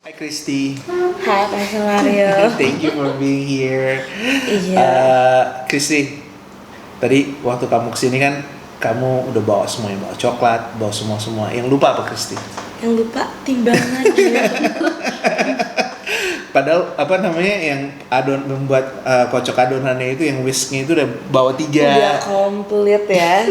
Hi Christy. Hai Pastor Mario. Thank you for being here. Iya. Christy, tadi waktu kamu kesini kan kamu udah bawa semuanya, bawa coklat, bawa semua. Yang lupa apa Christy? Yang lupa timbangan ya. Padahal apa namanya yang membuat kocok adonannya itu yang whisknya itu udah bawa 3. Udah komplit ya.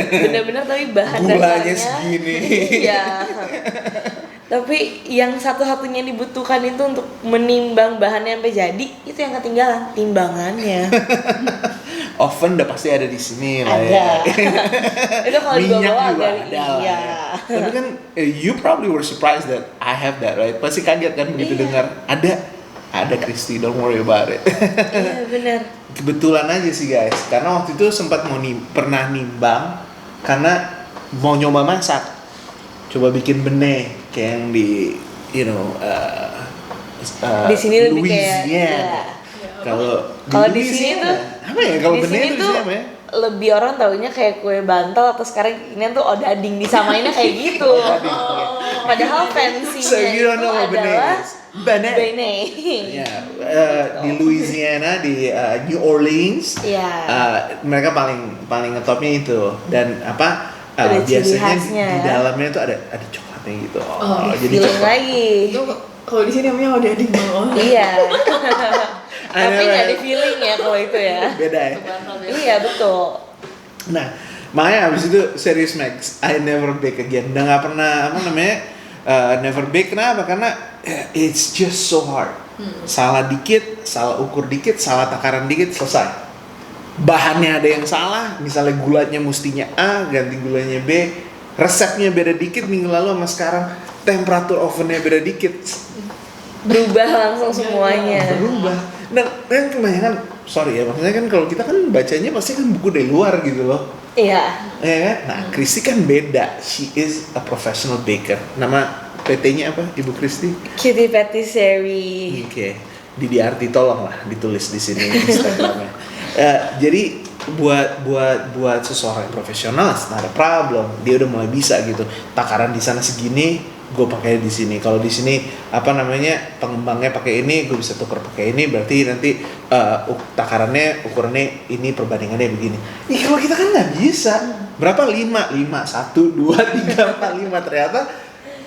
Bener-bener tapi bahan Gulanya dasarnya segini. Iya. Tapi yang satu-satunya dibutuhkan itu untuk menimbang bahannya sampai jadi itu yang ketinggalan, timbangannya. Oven udah pasti ada di sini lah Ada. ya. Itu kalau Minyak dibawa juga agak ada lah iya. ya. Tapi kan you probably were surprised that I have that, right? Pasti kaget kan begitu Iya. dengar ada Christy, don't worry about it. Iya benar. Kebetulan aja sih guys, karena waktu itu sempat pernah nimbang karena mau nyoba masak, coba bikin benih kayak yang di Di sini lebih kayak Louisiana. Kalau di sini Louisiana, tuh apa ya kalau di benih sini itu tuh apa ya? lebih orang taunya kayak kue bantal atau sekarang ini tuh odading disamainnya kayak gitu. Padahal fancy-nya So you don't itu know what benih adalah is? Benih. benih. Ya, di Louisiana, di New Orleans, Iya. mereka paling ngetopnya itu dan apa? Ada ciri Biasanya khasnya di ya. dalamnya itu ada coklatnya gitu. Jadi Feeling coklat. lagi. Itu kalau di sini namanya odading bang. Iya. Tapi Ada- nggak ada feeling ya kalau itu ya. Beda ya. Iya betul. Nah, makanya abis itu serious Max, I never bake again. Udah nggak pernah apa namanya never bake. Kenapa? Karena it's just so hard. Salah dikit, salah ukur dikit, salah takaran dikit, selesai. Bahannya ada yang salah, misalnya gulanya mestinya A, ganti gulanya B, resepnya beda dikit minggu lalu sama sekarang, temperatur ovennya beda dikit, Berubah langsung semuanya. berubah. Dan kebanyakan, sorry ya, maksudnya kan kalau kita kan bacanya pasti kan buku dari luar gitu loh. Iya. Ya kan? Nah, Christy kan beda. She is a professional baker. Nama PT-nya apa, Ibu Christy? Cutie Patisserie. Oke. Didi Arti tolong lah ditulis di sini Instagramnya. Jadi buat seseorang yang profesional, not a problem. Dia udah mulai bisa gitu. Takaran di sana segini, gue pakai di sini. Kalau di sini apa namanya pengembangnya pakai ini, gue bisa tuker pakai ini. Berarti nanti takarannya, ukurannya ini, perbandingannya begini. Ih, kalau kita kan nggak bisa. Berapa 5, 1, 2, 3, 4, 5 ternyata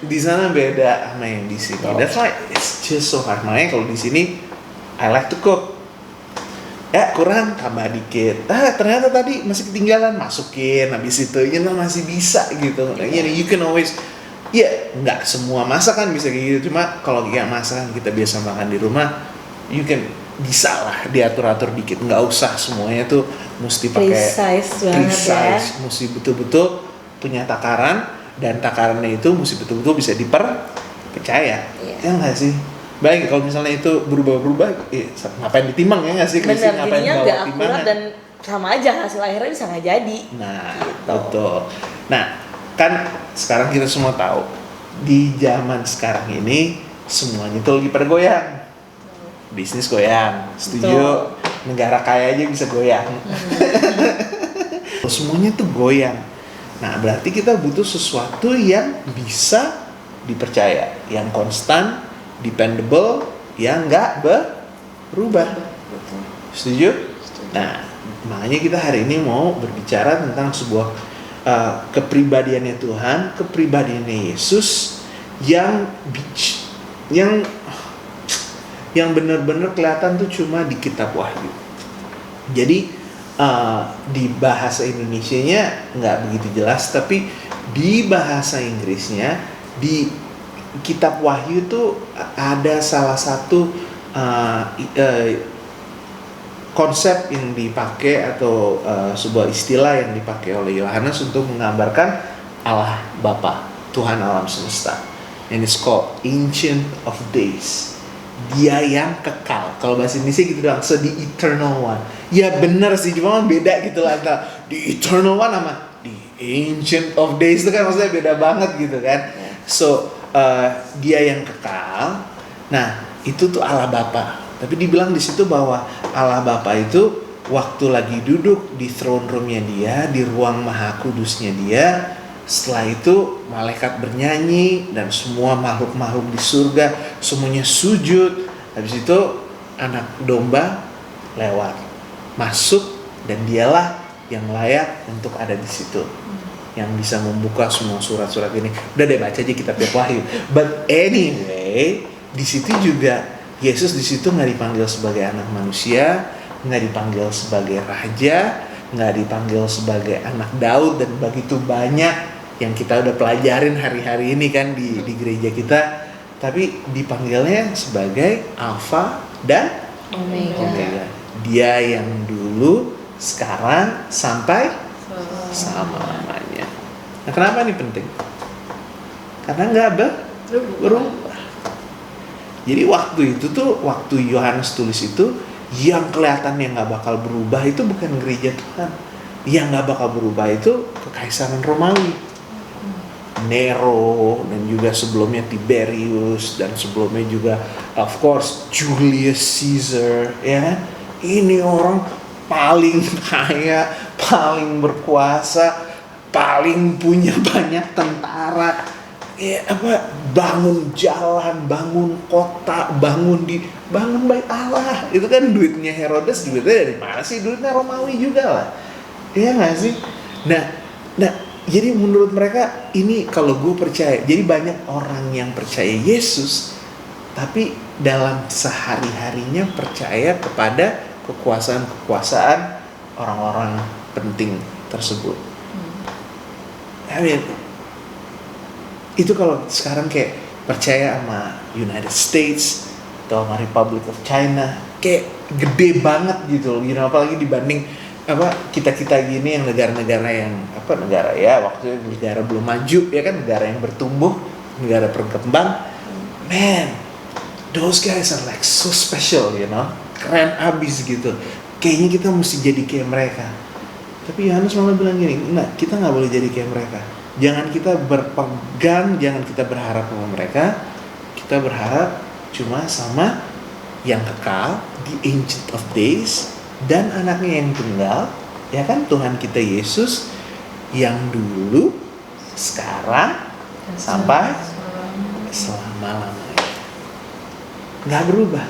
di sana beda sama yang di sini. That's why it's just so hard. Makanya kalau di sini I like to cook. Ya kurang tambah dikit. Ternyata tadi masih ketinggalan, masukin. Habis itu masih bisa gitu. You can always nggak semua masakan bisa kayak gitu. Cuma kalau kayak masakan kita biasa makan di rumah, you can bisa lah diatur-atur dikit. Nggak usah semuanya tuh mesti pakai Precise banget ya. mesti betul-betul punya takaran. Dan takarannya itu mesti betul-betul bisa dipercaya. Iya. Ya nggak sih? Baik kalau misalnya itu berubah-berubah, ngapain ditimbang ya nggak sih? Christy? Bener, Ngapain jadinya bawa nggak akurat timbangan? dan sama aja hasil akhirnya bisa nggak jadi. Nah, Gitu. betul. Nah, kan sekarang kita semua tahu di zaman sekarang ini semuanya tuh lagi pada goyang. Bisnis goyang, setuju? Negara kaya aja bisa goyang. Semuanya tuh goyang. Nah, berarti kita butuh sesuatu yang bisa dipercaya, yang konstan, dependable, yang nggak berubah. Setuju? Nah, makanya kita hari ini mau berbicara tentang sebuah kepribadiannya Tuhan, kepribadiannya Yesus yang benar-benar kelihatan tuh cuma di kitab Wahyu. Jadi di bahasa Indonesianya nggak begitu jelas, tapi di bahasa Inggrisnya di kitab Wahyu tuh ada salah satu konsep yang dipakai atau sebuah istilah yang dipakai oleh Yohanes untuk menggambarkan Allah Bapa, Tuhan alam semesta. And it's called Ancient of Days. Dia yang kekal. Kalau bahasa Indonesia gitu doang. So the eternal one. Ya benar sih, cuma beda gitu lah antara the eternal one sama the ancient of days itu kan maksudnya beda banget gitu kan. So dia yang kekal. Nah, itu tuh Allah Bapa. Tapi dibilang di situ bahwa Allah Bapa itu waktu lagi duduk di throne room-nya dia, di ruang maha kudusnya dia, Setelah itu malaikat bernyanyi dan semua makhluk-makhluk di surga semuanya sujud. Habis itu anak domba lewat, masuk, dan dialah yang layak untuk ada di situ, yang bisa membuka semua surat-surat ini. Udah deh, baca aja kitab Wahyu. But anyway, di situ juga Yesus di situ nggak dipanggil sebagai anak manusia, nggak dipanggil sebagai raja, nggak dipanggil sebagai anak Daud, dan begitu banyak yang kita udah pelajarin hari-hari ini kan di gereja kita. Tapi dipanggilnya sebagai Alfa dan Omega. Dia yang dulu, sekarang, sampai selama-lamanya. Nah, kenapa ini penting? Karena nggak berubah. Jadi waktu itu tuh, waktu Yohanes tulis itu, yang kelihatannya nggak bakal berubah itu bukan gereja Tuhan. Yang nggak bakal berubah itu kekaisaran Romawi. Nero, dan juga sebelumnya Tiberius, dan sebelumnya juga of course Julius Caesar, ya kan? Ini orang paling kaya, paling berkuasa, paling punya banyak tentara, ya apa, bangun jalan, bangun kota, bangun bait Allah. Itu kan duitnya Herodes, duitnya dari mana sih? Duitnya Romawi juga lah, iya nggak sih? Nah jadi menurut mereka ini, kalau gue percaya, jadi banyak orang yang percaya Yesus tapi dalam sehari-harinya percaya kepada kekuasaan orang-orang penting tersebut. I mean, itu kalau sekarang kayak percaya sama United States atau sama Republic of China, kayak gede banget gitu, apalagi dibanding kita gini yang negara-negara yang negara ya waktu negara belum maju, ya kan, negara yang bertumbuh, negara berkembang. Man, those guys are like so special, keren abis gitu. Kayaknya kita mesti jadi kayak mereka. Tapi Yohanes malah bilang gini, enggak, kita nggak boleh jadi kayak mereka. Jangan kita berpegang, jangan kita berharap sama mereka. Kita berharap cuma sama yang kekal, the Ancient of Days, dan anaknya yang tunggal, ya kan, Tuhan kita Yesus, yang dulu, sekarang, sampai selama-lamanya. Nggak berubah.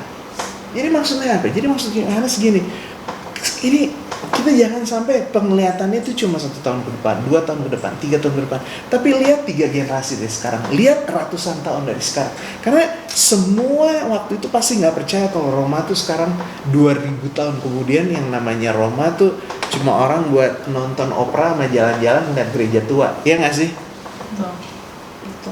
Jadi maksudnya apa? Jadi maksudnya Yohanes gini, ini kita jangan sampai penglihatannya itu cuma 1 tahun ke depan, 2 tahun ke depan, 3 tahun ke depan. Tapi lihat 3 generasi dari sekarang, lihat ratusan tahun dari sekarang. Karena semua waktu itu pasti nggak percaya kalau Roma tuh sekarang 2000 tahun kemudian yang namanya Roma tuh cuma orang buat nonton opera sama jalan-jalan dan gereja tua. Iya nggak sih? Itu.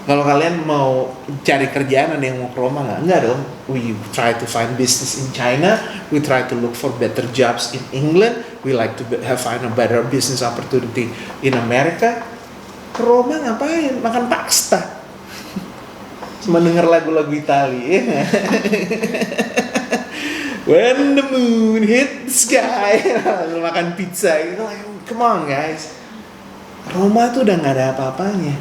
Kalau kalian mau cari kerjaan, ada yang mau ke Roma nggak? Enggak dong. We try to find business in China. We try to look for better jobs in England. We like to find a better business opportunity in America. Ke Roma ngapain? Makan pasta. Cuma denger lagu-lagu Itali. Ya? When the moon hit the sky. Lalu makan pizza. Come on guys. Roma tuh udah nggak ada apa-apanya.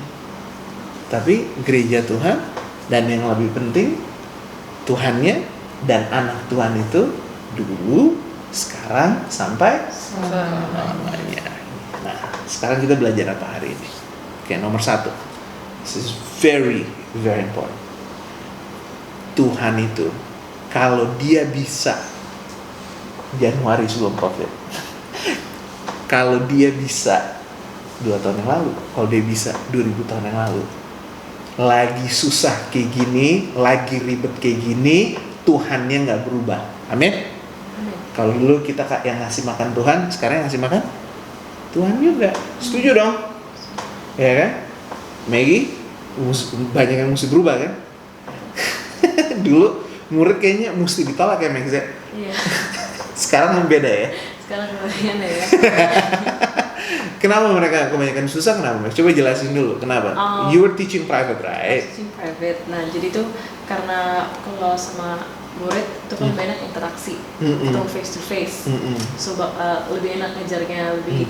Tapi gereja Tuhan, dan yang lebih penting, Tuhannya dan anak Tuhan itu dulu, sekarang, sampai selamanya. Nah, sekarang kita belajar apa hari ini? Oke, nomor 1. This is very, very important. Tuhan itu, kalau dia bisa, Januari sebelum COVID, kalau dia bisa 2 tahun yang lalu, kalau dia bisa 2000 tahun yang lalu, lagi susah kayak gini, lagi ribet kayak gini, Tuhannya nggak berubah. Amin. Kalau dulu kita yang ngasih makan Tuhan, sekarang yang ngasih makan Tuhan juga. Setuju dong? Ya kan? Maggie, banyak yang mesti berubah kan? Dulu murid kayaknya mesti ditolak ya Maggie. Iya. Sekarang beda ya. Sekarang kemudian ya. Kenapa mereka kebanyakan susah? Kenapa? Coba jelasin dulu. Kenapa? You were teaching private, right? Teaching private. Nah, jadi tuh karena kalau sama murid itu kan banyak interaksi, itu face to face. So lebih enak ngajarnya, lebih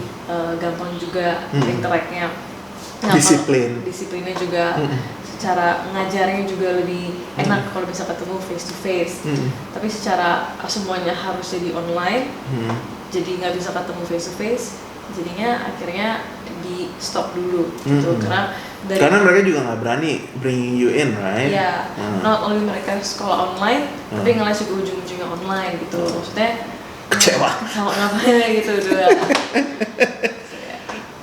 gampang juga interaknya. Disiplinnya juga, secara ngajarnya juga lebih enak kalau bisa ketemu face to face. Tapi secara semuanya harus jadi online, jadi nggak bisa ketemu face to face. jadinya akhirnya di stop dulu gitu karena mereka juga nggak berani bringing you in, right? Ya, not only mereka sekolah online, tapi ngeles juga ujung-ujungnya online gitu. Maksudnya kecewa sama ngapain gitu udah.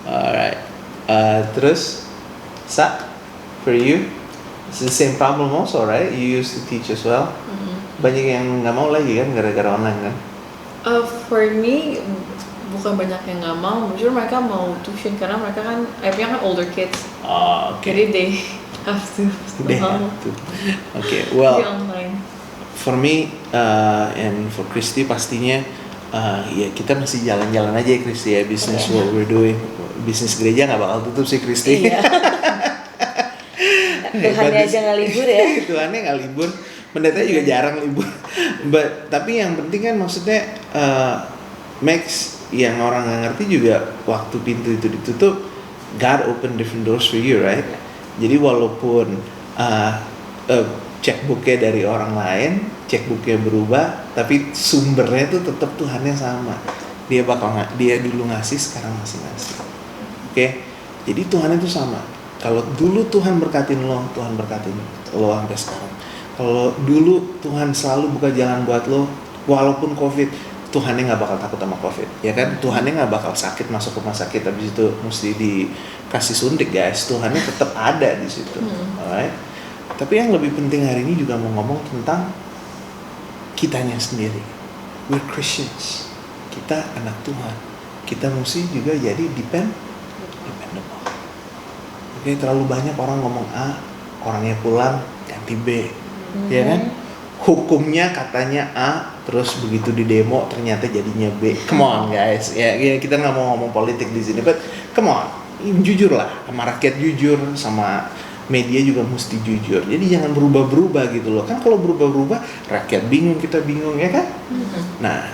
Alright, terus for you it's the same problem also, right? You used to teach as well. Banyak yang nggak mau lagi kan gara-gara online kan? For me, bukan banyak yang nggak mau, jujur mereka mau tuition karena mereka kan, kan older kids. Okay. Jadi they have to. They have to. Okay, well, Be online. for me and for Christy pastinya ya kita masih jalan-jalan aja ya Christy ya, business what we're doing. Bisnis gereja nggak bakal tutup sih Christy. Iya. Tuhannya aja nggak libur ya. Tuhannya nggak libur, pendeta juga jarang libur. Tapi yang penting kan maksudnya Max, yang orang nggak ngerti juga waktu pintu itu ditutup, God open different doors for you, right? Jadi walaupun checkbooknya dari orang lain, checkbooknya berubah, tapi sumbernya tuh tetap Tuhannya sama. Dia dulu ngasih, sekarang masih ngasih. Oke? Jadi Tuhannya tuh sama. Kalau dulu Tuhan berkatin lo, Tuhan berkatin lo sampai sekarang. Kalau dulu Tuhan selalu buka jalan buat lo, walaupun COVID, Tuhannya nggak bakal takut sama COVID, ya kan? Tuhannya nggak bakal sakit masuk rumah sakit, habis itu mesti dikasih suntik, guys. Tuhannya tetap ada di situ, alright? Tapi yang lebih penting hari ini juga mau ngomong tentang kitanya sendiri. We're Christians, kita anak Tuhan. Kita mesti juga jadi dependable. Oke, terlalu banyak orang ngomong A, orangnya pulang ganti B, ya kan? Hukumnya katanya A, terus begitu di demo ternyata jadinya B. Come on guys, ya kita nggak mau ngomong politik di sini, but come on, jujur lah, sama rakyat jujur, sama media juga mesti jujur. Jadi jangan berubah-berubah gitu loh. Kan kalau berubah-berubah, rakyat bingung, kita bingung, ya kan? Nah,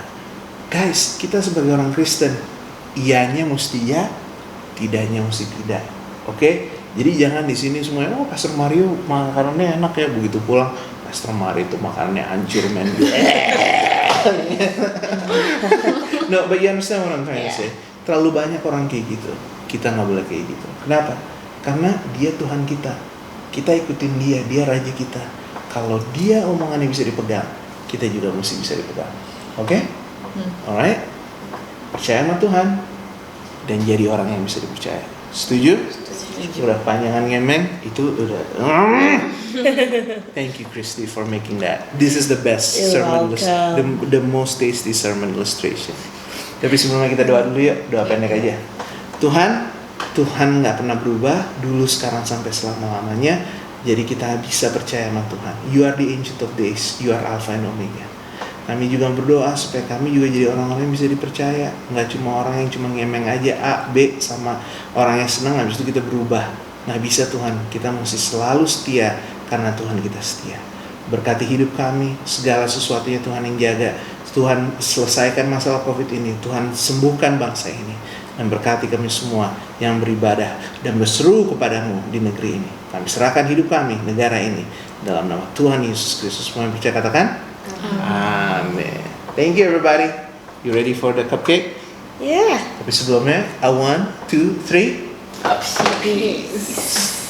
guys, kita sebagai orang Kristen, iyanya mesti ya, tidaknya mesti tidak. Oke? Jadi jangan di sini semuanya, oh Pastor Mario makanannya enak ya, begitu pulang Pastor Mario itu makanannya hancur men. No, but you understand what I'm trying to say. Terlalu banyak orang kayak gitu. Kita nggak boleh kayak gitu. Kenapa? Karena dia Tuhan kita. Kita ikutin dia raja kita. Kalau dia omongannya bisa dipegang, kita juga mesti bisa dipegang. Oke? Alright? Percaya sama Tuhan dan jadi orang yang bisa dipercaya. Setuju? Udah panjangan ngemeng itu udah. Thank you Christy for making that. This is the best sermon, the most tasty sermon illustration. Tapi sebelumnya kita doa dulu yuk, doa pendek aja. Tuhan nggak pernah berubah, dulu, sekarang, sampai selama-lamanya. Jadi kita bisa percaya sama Tuhan. You are the ancient of days, you are Alpha and Omega. Kami juga berdoa supaya kami juga jadi orang-orang yang bisa dipercaya. Nggak cuma orang yang cuma ngemeng aja A, B, sama orang yang senang habis itu kita berubah. Nggak bisa Tuhan, kita mesti selalu setia karena Tuhan kita setia. Berkati hidup kami, segala sesuatunya Tuhan yang jaga. Tuhan selesaikan masalah COVID ini, Tuhan sembuhkan bangsa ini. Dan berkati kami semua yang beribadah dan berseru kepadamu di negeri ini. Kami serahkan hidup kami, negara ini, dalam nama Tuhan Yesus Kristus. Semua yang percaya katakan Amen. Thank you everybody. You ready for the cupcake? Yeah. Tapi sebelumnya, 1, 2, 3. Peace.